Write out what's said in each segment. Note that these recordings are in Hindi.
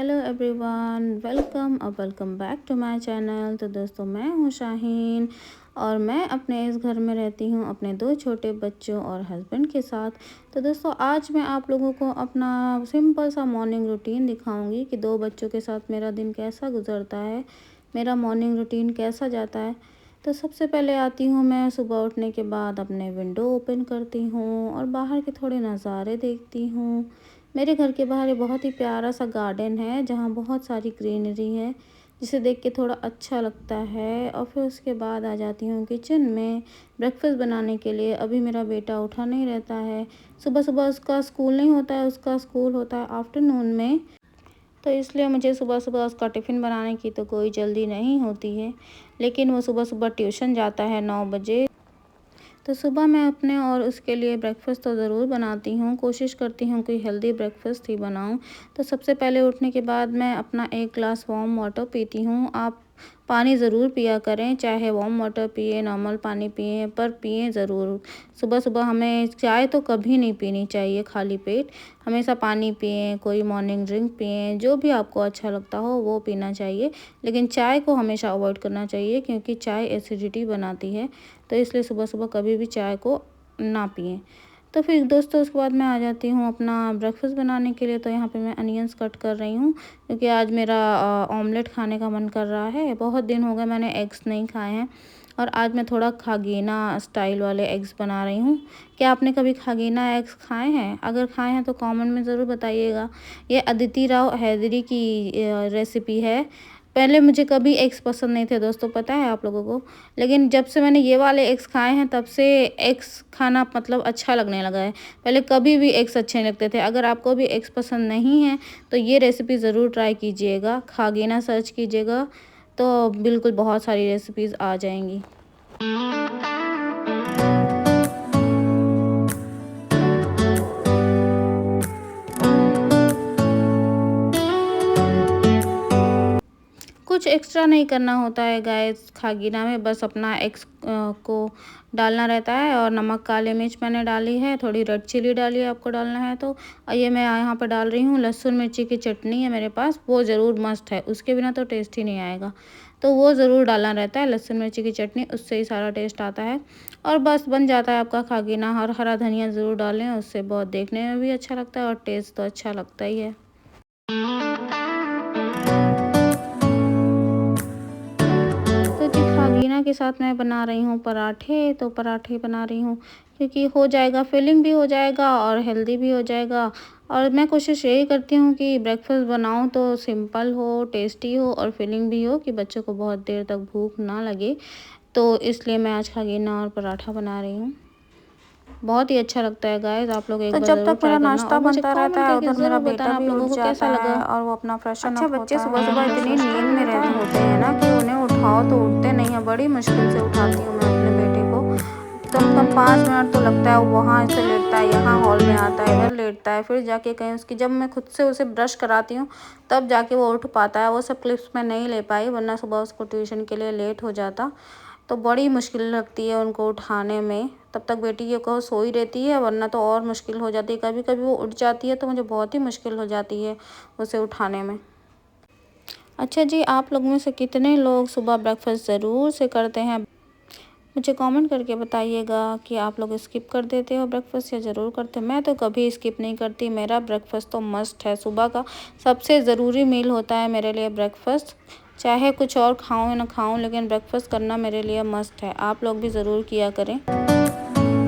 Hello everyone, welcome back to my channel. तो दोस्तों, मैं हूँ शाहीन और मैं अपने इस घर में रहती हूँ अपने 2 छोटे बच्चों और हस्बैंड के साथ। तो दोस्तों, आज मैं आप लोगों को अपना सिंपल सा मॉर्निंग रूटीन दिखाऊंगी कि 2 बच्चों के साथ मेरा दिन कैसा गुजरता है, मेरा मॉर्निंग रूटीन कैसा जाता है। तो सबसे पहले आती हूँ मैं सुबह उठने के बाद अपने विंडो ओपन करती हूँ और बाहर के थोड़े नज़ारे देखती हूँ। मेरे घर के बाहर एक बहुत ही प्यारा सा गार्डन है जहाँ बहुत सारी ग्रीनरी है, जिसे देख के थोड़ा अच्छा लगता है। और फिर उसके बाद आ जाती हूँ किचन में ब्रेकफास्ट बनाने के लिए। अभी मेरा बेटा उठा नहीं रहता है, सुबह सुबह उसका स्कूल नहीं होता है, उसका स्कूल होता है आफ्टरनून में। तो इसलिए मुझे सुबह सुबह उसका टिफ़िन बनाने की तो कोई जल्दी नहीं होती है, लेकिन वो सुबह सुबह ट्यूशन जाता है 9 बजे। तो सुबह मैं अपने और उसके लिए ब्रेकफ़ास्ट तो ज़रूर बनाती हूँ, कोशिश करती हूँ कोई हेल्दी ब्रेकफ़ास्ट ही बनाऊँ। तो सबसे पहले उठने के बाद मैं अपना 1 ग्लास वार्म वाटर पीती हूँ। आप पानी ज़रूर पिया करें, चाहे वार्म वाटर पिए, नॉर्मल पानी पिए, पर पिएँ ज़रूर। सुबह सुबह हमें चाय तो कभी नहीं पीनी चाहिए खाली पेट, हमेशा पानी पिएँ, कोई मॉर्निंग ड्रिंक पिएँ, जो भी आपको अच्छा लगता हो वो पीना चाहिए। लेकिन चाय को हमेशा अवॉइड करना चाहिए, क्योंकि चाय एसिडिटी बनाती है। तो इसलिए सुबह सुबह कभी भी चाय को ना पिएं। तो फिर दोस्तों, उसके बाद मैं आ जाती हूँ अपना ब्रेकफास्ट बनाने के लिए। तो यहाँ पे मैं अनियंस कट कर रही हूँ, क्योंकि आज मेरा ऑमलेट खाने का मन कर रहा है। बहुत दिन हो गए मैंने एग्स नहीं खाए हैं, और आज मैं थोड़ा खागीना स्टाइल वाले एग्स बना रही हूँ। क्या आपने कभी खागीना एग्स खाए हैं? अगर खाए हैं तो कमेंट में ज़रूर बताइएगा। ये अदिति राव हैदरी की रेसिपी है। पहले मुझे कभी एग्स पसंद नहीं थे दोस्तों, पता है आप लोगों को। लेकिन जब से मैंने ये वाले एग्स खाए हैं, तब से एग्स खाना मतलब अच्छा लगने लगा है। पहले कभी भी एग्स अच्छे नहीं लगते थे। अगर आपको भी एग्स पसंद नहीं है तो ये रेसिपी ज़रूर ट्राई कीजिएगा। खागीना सर्च कीजिएगा तो बिल्कुल बहुत सारी रेसिपीज़ आ जाएंगी। कुछ एक्स्ट्रा नहीं करना होता है गाइस खागीना में, बस अपना एग्स को डालना रहता है। और नमक, काली मिर्च मैंने डाली है, थोड़ी रेड चिली डाली है आपको डालना है तो। ये मैं यहाँ पर डाल रही हूँ लहसुन मिर्ची की चटनी है मेरे पास, वो ज़रूर मस्ट है, उसके बिना तो टेस्ट ही नहीं आएगा। तो वो ज़रूर डालना रहता है, लहसुन मिर्ची की चटनी, उससे ही सारा टेस्ट आता है। और बस बन जाता है आपका खागीना। और हरा धनिया ज़रूर डालें, उससे बहुत देखने में भी अच्छा लगता है और टेस्ट तो अच्छा लगता ही है। खागीना के साथ मैं बना रही हूँ पराठे। तो पराठे बना रही हूँ क्योंकि हो जाएगा, फिलिंग भी हो जाएगा और हेल्दी भी हो जाएगा। और मैं कोशिश यही करती हूँ कि ब्रेकफास्ट बनाऊँ तो सिंपल हो, टेस्टी हो और फिलिंग भी हो, कि बच्चों को बहुत देर तक भूख ना लगे। तो इसलिए मैं आज खागीना और पराठा बना रही हूँ। बहुत ही अच्छा लगता है गाइस, आप लोग एक बार जब तक मेरा नाश्ता बनता रहता है, उधर मेरा बेटा भी उठ जाता है और वो अपना फ्रेशन अप होता है। बच्चे सुबह सुबह इतनी नींद में रहते होते हैं ना कि उन्हें उठाओ तो उठते नहीं है। बड़ी मुश्किल से उठाती हूँ मैं अपने बेटे को। कम से कम 5 मिनट तो लगता है। वहाँ से लेटता है, यहाँ हॉल में आता है, इधर लेटता है, फिर जाके कहीं उसकी, जब मैं खुद से उसे ब्रश कराती हूँ तब जाके वो उठ पाता है। वो सब क्लिप्स मैं नहीं ले पाई, वरना सुबह उसको ट्यूशन के लिए लेट हो जाता। तो बड़ी मुश्किल लगती है उनको उठाने में। तब तक बेटी ये कहो सोई रहती है, वरना तो और मुश्किल हो जाती है। कभी कभी वो उठ जाती है तो मुझे बहुत ही मुश्किल हो जाती है उसे उठाने में। अच्छा जी, आप लोग में से कितने लोग सुबह ब्रेकफास्ट ज़रूर से करते हैं? मुझे कमेंट करके बताइएगा कि आप लोग स्किप कर देते हो ब्रेकफास्ट या ज़रूर करते हो। मैं तो कभी स्किप नहीं करती, मेरा ब्रेकफास्ट तो मस्ट है। सुबह का सबसे ज़रूरी मील होता है मेरे लिए ब्रेकफास्ट। चाहे कुछ और खाऊं या ना खाऊं, लेकिन ब्रेकफास्ट करना मेरे लिए मस्ट है। आप लोग भी ज़रूर किया करें।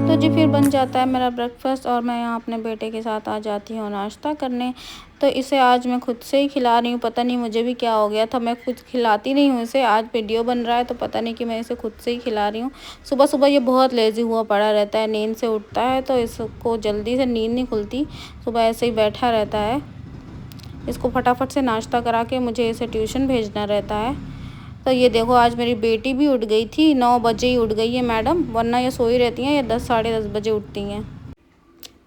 तो जी, फिर बन जाता है मेरा ब्रेकफास्ट और मैं यहाँ अपने बेटे के साथ आ जाती हूँ नाश्ता करने। तो इसे आज मैं खुद से ही खिला रही हूँ। पता नहीं मुझे भी क्या हो गया था, मैं खुद खिलाती नहीं हूँ इसे। आज वीडियो बन रहा है तो पता नहीं कि मैं इसे खुद से ही खिला रही हूँ। सुबह सुबह ये बहुत लेज़ी हुआ पड़ा रहता है, नींद से उठता है तो इसको जल्दी से नींद नहीं खुलती। सुबह ऐसे ही बैठा रहता है। इसको फटाफट से नाश्ता करा के मुझे इसे ट्यूशन भेजना रहता है। तो ये देखो, आज मेरी बेटी भी उठ गई थी, 9 बजे ही उठ गई है मैडम, वरना ये सोई रहती हैं, ये 10 साढ़े 10 बजे उठती हैं।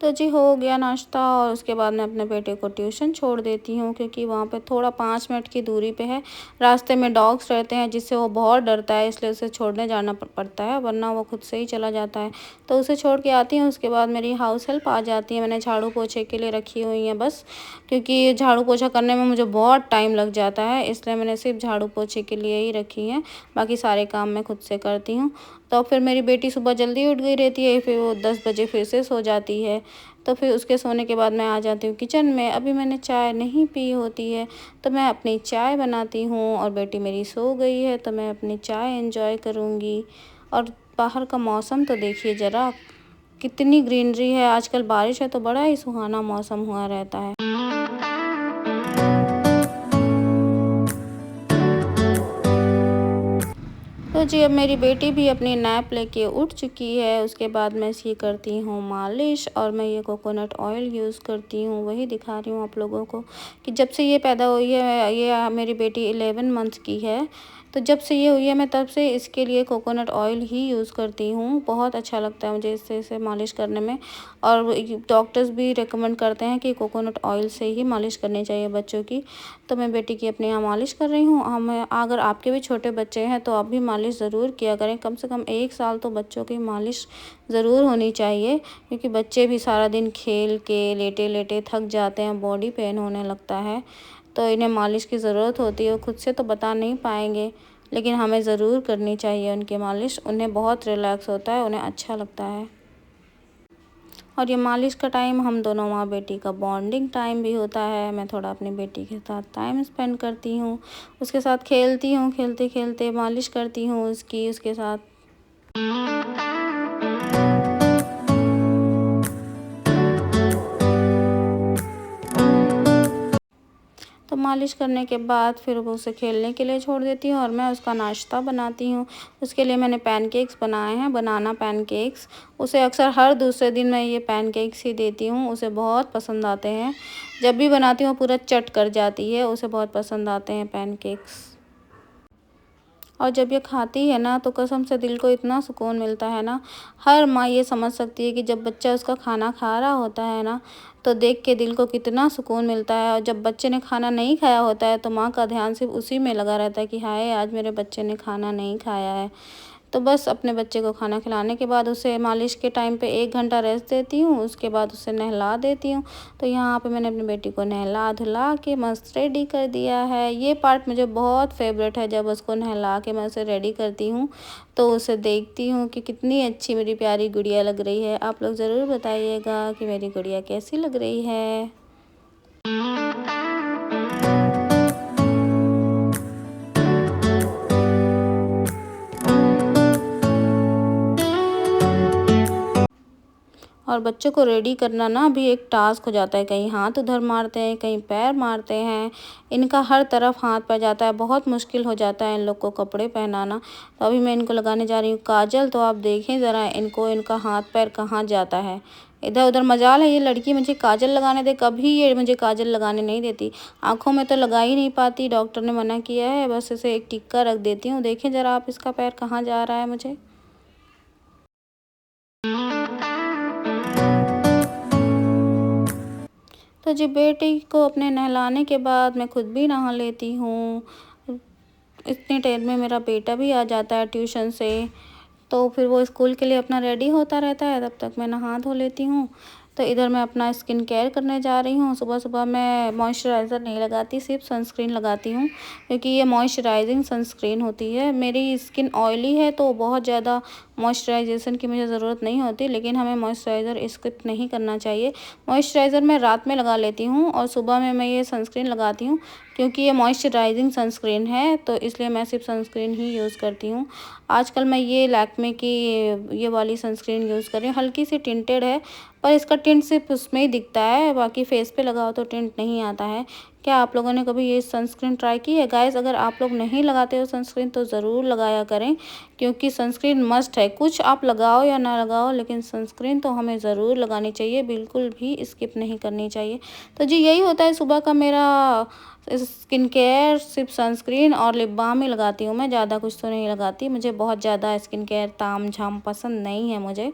तो जी हो गया नाश्ता और उसके बाद मैं अपने बेटे को ट्यूशन छोड़ देती हूँ, क्योंकि वहाँ पे थोड़ा 5 मिनट की दूरी पे है। रास्ते में डॉग्स रहते हैं जिससे वो बहुत डरता है, इसलिए उसे छोड़ने जाना पड़ता है, वरना वो खुद से ही चला जाता है। तो उसे छोड़ के आती हूँ, उसके बाद मेरी हाउस हेल्प आ जाती है। मैंने झाड़ू पोछे के लिए रखी हुई है बस, क्योंकि झाड़ू पोछा करने में मुझे बहुत टाइम लग जाता है, इसलिए मैंने सिर्फ झाड़ू पोछे के लिए ही रखी हैं। बाकी सारे काम मैं खुद से करती हूँ। तो फिर मेरी बेटी सुबह जल्दी उठ गई रहती है, फिर वो 10 बजे फिर से सो जाती है। तो फिर उसके सोने के बाद मैं आ जाती हूँ किचन में। अभी मैंने चाय नहीं पी होती है, तो मैं अपनी चाय बनाती हूँ और बेटी मेरी सो गई है, तो मैं अपनी चाय एंजॉय करूँगी। और बाहर का मौसम तो देखिए ज़रा, कितनी ग्रीनरी है। आजकल बारिश है तो बड़ा ही सुहाना मौसम हुआ रहता है। तो जी अब मेरी बेटी भी अपनी नैप लेके उठ चुकी है। उसके बाद मैं इसकी करती हूँ मालिश, और मैं ये कोकोनट ऑयल यूज़ करती हूँ। वही दिखा रही हूँ आप लोगों को कि जब से ये पैदा हुई है, ये मेरी बेटी 11 मंथ की है, तो जब से ये हुई है मैं तब से इसके लिए कोकोनट ऑयल ही यूज़ करती हूँ। बहुत अच्छा लगता है मुझे इससे इसे मालिश करने में। और डॉक्टर्स भी रिकमेंड करते हैं कि कोकोनट ऑयल से ही मालिश करनी चाहिए बच्चों की। तो मैं बेटी की अपने यहाँ मालिश कर रही हूँ। हम अगर आपके भी छोटे बच्चे हैं तो आप भी मालिश ज़रूर किया करें। कम से कम 1 साल तो बच्चों की मालिश ज़रूर होनी चाहिए, क्योंकि बच्चे भी सारा दिन खेल के लेटे-लेटे थक जाते हैं, बॉडी पेन होने लगता है। तो इन्हें मालिश की ज़रूरत होती है। वो खुद से तो बता नहीं पाएँगे, लेकिन हमें ज़रूर करनी चाहिए उनकी मालिश। उन्हें बहुत रिलैक्स होता है, उन्हें अच्छा लगता है। और ये मालिश का टाइम हम दोनों माँ बेटी का बॉन्डिंग टाइम भी होता है। मैं थोड़ा अपनी बेटी के साथ टाइम स्पेंड करती हूँ, उसके साथ खेलती हूँ, खेलते-खेलते मालिश करती हूँ उसके साथ। तो मालिश करने के बाद फिर वो उसे खेलने के लिए छोड़ देती हूँ, और मैं उसका नाश्ता बनाती हूँ। उसके लिए मैंने पैनकेक्स बनाए हैं, बनाना पैनकेक्स। उसे अक्सर हर दूसरे दिन मैं ये पैनकेक्स ही देती हूँ, उसे बहुत पसंद आते हैं। जब भी बनाती हूँ पूरा चट कर जाती है, उसे बहुत पसंद आते हैं पैनकेक्स। और जब ये खाती है ना, तो कसम से दिल को इतना सुकून मिलता है ना। हर माँ ये समझ सकती है कि जब बच्चा उसका खाना खा रहा होता है ना, तो देख के दिल को कितना सुकून मिलता है। और जब बच्चे ने खाना नहीं खाया होता है, तो माँ का ध्यान सिर्फ उसी में लगा रहता है कि हाय आज मेरे बच्चे ने खाना नहीं खाया है। तो बस अपने बच्चे को खाना खिलाने के बाद उसे मालिश के टाइम पे 1 घंटा रेस्ट देती हूँ, उसके बाद उसे नहला देती हूँ। तो यहाँ पे मैंने अपनी बेटी को नहला-धुला के मस्त रेडी कर दिया है। ये पार्ट मुझे बहुत फ़ेवरेट है, जब उसको नहला के मैं उसे रेडी करती हूँ, तो उसे देखती हूँ कि कितनी अच्छी मेरी प्यारी गुड़िया लग रही है। आप लोग ज़रूर बताइएगा कि मेरी गुड़िया कैसी लग रही है। और बच्चों को रेडी करना ना भी एक टास्क हो जाता है। कहीं हाथ उधर मारते हैं, कहीं पैर मारते हैं। इनका हर तरफ हाथ पड़ जाता है, बहुत मुश्किल हो जाता है इन लोग को कपड़े पहनाना। तो अभी मैं इनको लगाने जा रही हूँ काजल। तो आप देखें ज़रा इनको, इनका हाथ पैर कहाँ जाता है। इधर-उधर मजाल है ये लड़की मुझे काजल लगाने दे, कभी ये मुझे काजल लगाने नहीं देती। आँखों में तो लगा ही नहीं पाती, डॉक्टर ने मना किया है। बस इसे एक टिक्का रख देती हूँ। देखें ज़रा आप इसका पैर कहाँ जा रहा है मुझे। तो जी बेटी को अपने नहलाने के बाद मैं खुद भी नहा लेती हूँ। इतनी देर में मेरा बेटा भी आ जाता है ट्यूशन से, तो फिर वो स्कूल के लिए अपना रेडी होता रहता है, तब तक मैं नहा धो लेती हूँ। तो इधर मैं अपना स्किन केयर करने जा रही हूँ। सुबह-सुबह मैं मॉइस्चराइज़र नहीं लगाती, सिर्फ सनस्क्रीन लगाती हूँ, क्योंकि ये मॉइस्चराइजिंग सनस्क्रीन होती है। मेरी स्किन ऑयली है तो बहुत ज़्यादा मॉइस्चराइज़ेशन की मुझे ज़रूरत नहीं होती, लेकिन हमें मॉइस्चराइज़र स्किप नहीं करना चाहिए। मॉइस्चराइज़र मैं रात में लगा लेती हूँ और सुबह में मैं ये सनस्क्रीन लगाती हूँ, क्योंकि ये मॉइस्चराइजिंग सनस्क्रीन है, तो इसलिए मैं सिर्फ सनस्क्रीन ही यूज़ करती हूँ। आजकल मैं ये लैक्मे की ये वाली सनस्क्रीन यूज़ कर रही हूँ। हल्की सी टिंटेड है, पर इसका टिंट सिर्फ उसमें ही दिखता है, बाकी फेस पे लगाओ तो टिंट नहीं आता है। क्या आप लोगों ने कभी ये सनस्क्रीन ट्राई की है? गाइस अगर आप लोग नहीं लगाते हो सनस्क्रीन तो ज़रूर लगाया करें, क्योंकि सनस्क्रीन मस्ट है। कुछ आप लगाओ या ना लगाओ, लेकिन सनस्क्रीन तो हमें ज़रूर लगानी चाहिए, बिल्कुल भी स्किप नहीं करनी चाहिए। तो जी यही होता है सुबह का मेरा स्किन केयर। सिर्फ सनस्क्रीन और लिप बाम ही लगाती हूँ मैं, ज़्यादा कुछ तो नहीं लगाती। मुझे बहुत ज़्यादा स्किन केयर ताम झाम पसंद नहीं है मुझे।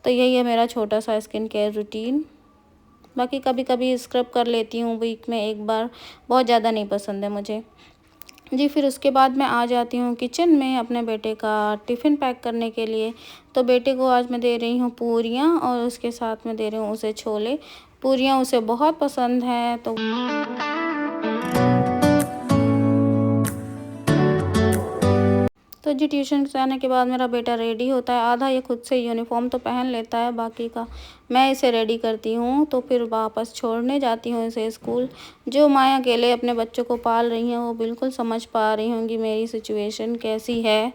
तो यही है मेरा छोटा सा स्किन केयर रूटीन। बाकी कभी कभी स्क्रब कर लेती हूँ वीक में एक बार, बहुत ज़्यादा नहीं पसंद है मुझे जी। फिर उसके बाद मैं आ जाती हूँ किचन में अपने बेटे का टिफ़िन पैक करने के लिए। तो बेटे को आज मैं दे रही हूँ पूरियाँ और उसके साथ में दे रही हूँ उसे छोले। पूरियाँ उसे बहुत पसंद है। तो जी ट्यूशन से आने के बाद मेरा बेटा रेडी होता है। आधा ये खुद से यूनिफ़ॉर्म तो पहन लेता है, बाकी का मैं इसे रेडी करती हूँ। तो फिर वापस छोड़ने जाती हूँ इसे स्कूल। जो माँ अकेले अपने बच्चों को पाल रही हैं वो बिल्कुल समझ पा रही होंगी मेरी सिचुएशन कैसी है।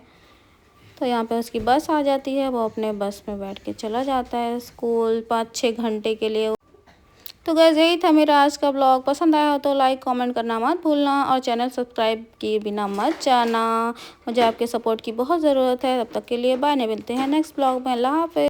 तो यहाँ पे उसकी बस आ जाती है, वो अपने बस में बैठ के चला जाता है स्कूल 5-6 घंटे के लिए। तो गाइस यही था मेरा आज का ब्लॉग। पसंद आया हो तो लाइक कमेंट करना मत भूलना और चैनल सब्सक्राइब किए बिना मत जाना। मुझे आपके सपोर्ट की बहुत ज़रूरत है। तब तक के लिए बाय, मिलते हैं नेक्स्ट ब्लॉग में। अल्लाह हाफ़िज़।